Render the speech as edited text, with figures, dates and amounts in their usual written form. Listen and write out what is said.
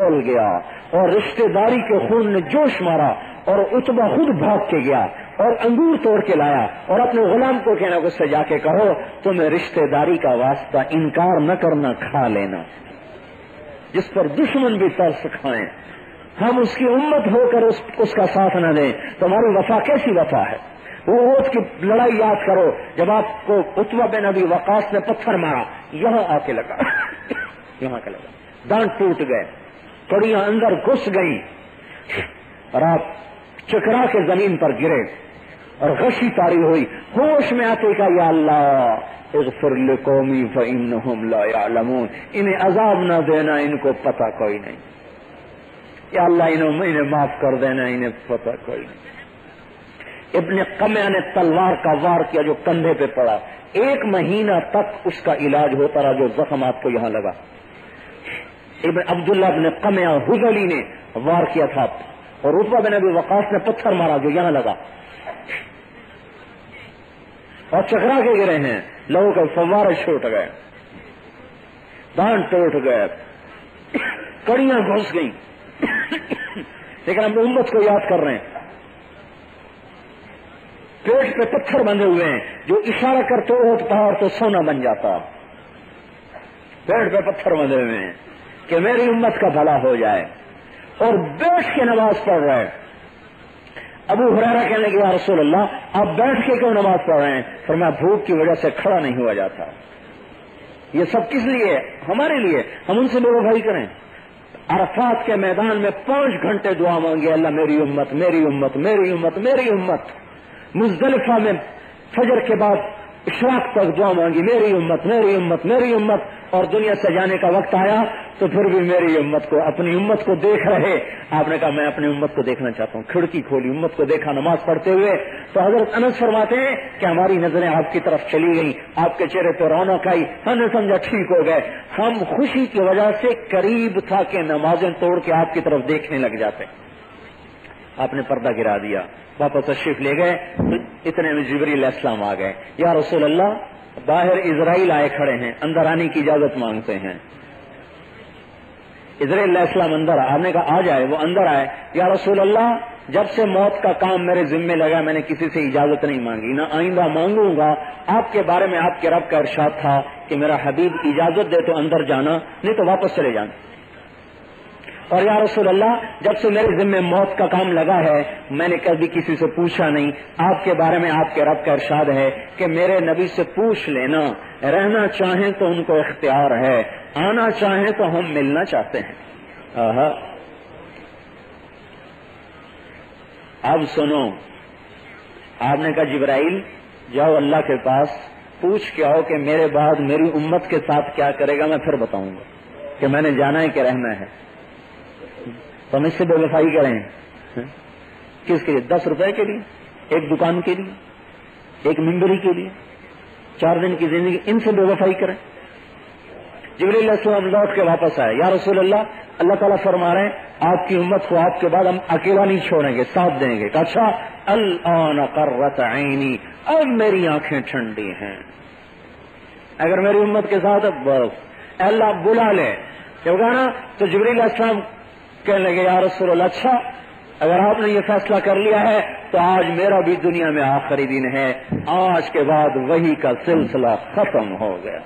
کھول گیا اور رشتے داری کے خون نے جوش مارا اور عتبہ خود بھاگ کے گیا اور انگور توڑ کے لایا اور اپنے غلام کو کہنا اس سے جا کے کہو تمہیں رشتے داری کا واسطہ انکار نہ کرنا، کھا لینا، جس پر دشمن بھی ترس کھائیں، ہم اس کی امت ہو کر اس کا ساتھ نہ دیں تو ہماری وفا کیسی وفا ہے؟ وہ احد کی لڑائی یاد کرو جب آپ کو عتبہ بن ابی وقاص نے پتھر مارا، یہاں آ کے لگا یہاں کے لگا، دانت ٹوٹ گئے، کڑیاں اندر گھس گئی اور آپ چکرا کے زمین پر گرے اور غشی طاری ہوئی، ہوش میں آتے کا یا اللہ اغفر لقومی فانہم لا یعلمون، انہیں عذاب نہ دینا، ان کو پتہ کوئی نہیں، یا اللہ انہیں معاف کر دینا، انہیں پتہ کوئی نہیں۔ ابن قمیہ نے تلوار کا وار کیا جو کندھے پہ پڑا، 1 مہینہ تک اس کا علاج ہوتا رہا جو زخم آپ کو یہاں لگا۔ ابن عبداللہ ابن قمیہ حذلی نے وار کیا تھا اور عتبہ بن ابی وقاص نے پتھر مارا جو یہاں لگا اور چکرا کے گرے ہیں، لہو کے فوارے چھوٹ گئے، دانت ٹوٹ گئے، کڑیاں گھس گئیں، لیکن ہم امت کو یاد کر رہے ہیں۔ پیٹ پہ پتھر بندھے ہوئے ہیں، جو اشارہ کرتے ہو پہاڑ تو سونا بن جاتا، پیٹ پہ پتھر بندھے ہوئے ہیں کہ میری امت کا بھلا ہو جائے، اور بیٹھ کے نماز پڑھ رہے ہیں۔ ابو ہریرہ کہنے لگے یا رسول اللہ آپ بیٹھ کے کیوں نماز پڑھ رہے ہیں؟ فرمایا بھوک کی وجہ سے کھڑا نہیں ہوا جاتا۔ یہ سب کس لیے؟ ہمارے لیے، ہم ان سے بے وفائی کریں۔ عرفات کے میدان میں 5 گھنٹے دعا مانگے، اللہ میری امت میری امت میری امت میری امت۔ مزدلفہ میں فجر کے بعد اشراق تک دعا مانگی، میری امت میری امت میری امت، اور دنیا سے جانے کا وقت آیا تو پھر بھی میری امت کو، اپنی امت کو دیکھ رہے۔ آپ نے کہا میں اپنی امت کو دیکھنا چاہتا ہوں، کھڑکی کھولی، امت کو دیکھا نماز پڑھتے ہوئے، تو حضرت انس فرماتے ہیں کہ ہماری نظریں آپ کی طرف چلی گئیں، آپ کے چہرے پہ رونق آئی، ہم نے سمجھا ٹھیک ہو گئے، ہم خوشی کی وجہ سے قریب تھا کہ نمازیں توڑ کے آپ کی طرف دیکھنے لگ جاتے۔ آپ نے پردہ گرا دیا، واپس تشریف لے گئے، اتنے میں جبریل علیہ السلام آ گئے، یا رسول اللہ باہر اسرائیل آئے کھڑے ہیں، اندر آنے کی اجازت مانگتے ہیں۔ اسرائیل علیہ السلام اندر، آپ نے کہا آ جائے، وہ اندر آئے، یا رسول اللہ جب سے موت کا کام میرے ذمے لگا میں نے کسی سے اجازت نہیں مانگی، نہ آئندہ مانگوں گا۔ آپ کے بارے میں آپ کے رب کا ارشاد تھا کہ میرا حبیب اجازت دے تو اندر جانا، نہیں تو واپس چلے جانا۔ اور یا رسول اللہ جب سے میرے ذمے موت کا کام لگا ہے میں نے کبھی کسی سے پوچھا نہیں، آپ کے بارے میں آپ کے رب کا ارشاد ہے کہ میرے نبی سے پوچھ لینا، رہنا چاہیں تو ان کو اختیار ہے، آنا چاہیں تو ہم ملنا چاہتے ہیں۔ اب سنو، آپ نے کہا جبرائیل جاؤ اللہ کے پاس پوچھ کے آؤ کہ میرے بعد میری امت کے ساتھ کیا کرے گا، میں پھر بتاؤں گا کہ میں نے جانا ہے کہ رہنا ہے۔ تو ہم اس سے بے وفائی کریں، کس کے لیے؟ 10 روپے کے لیے، ایک دکان کے لیے، ایک ممبری کے لیے، 4 دن کی زندگی، ان سے بے وفائی کریں۔ جبریل علیہ السلام لوٹ کے واپس آئے، یا رسول اللہ اللہ تعالیٰ فرما رہے ہیں آپ کی امت کو آپ کے بعد ہم اکیلا نہیں چھوڑیں گے، ساتھ دیں گے۔ اچھا الآن قرۃ عینی، اب میری آنکھیں ٹھنڈی ہیں، اگر میری امت کے ساتھ بس اللہ بلا لے جب گانا۔ تو جبریل علیہ السلام کہنے لگے یا رسول اللہ اچھا اگر آپ نے یہ فیصلہ کر لیا ہے تو آج میرا بھی دنیا میں آخری دن ہے، آج کے بعد وحی کا سلسلہ ختم ہو گیا۔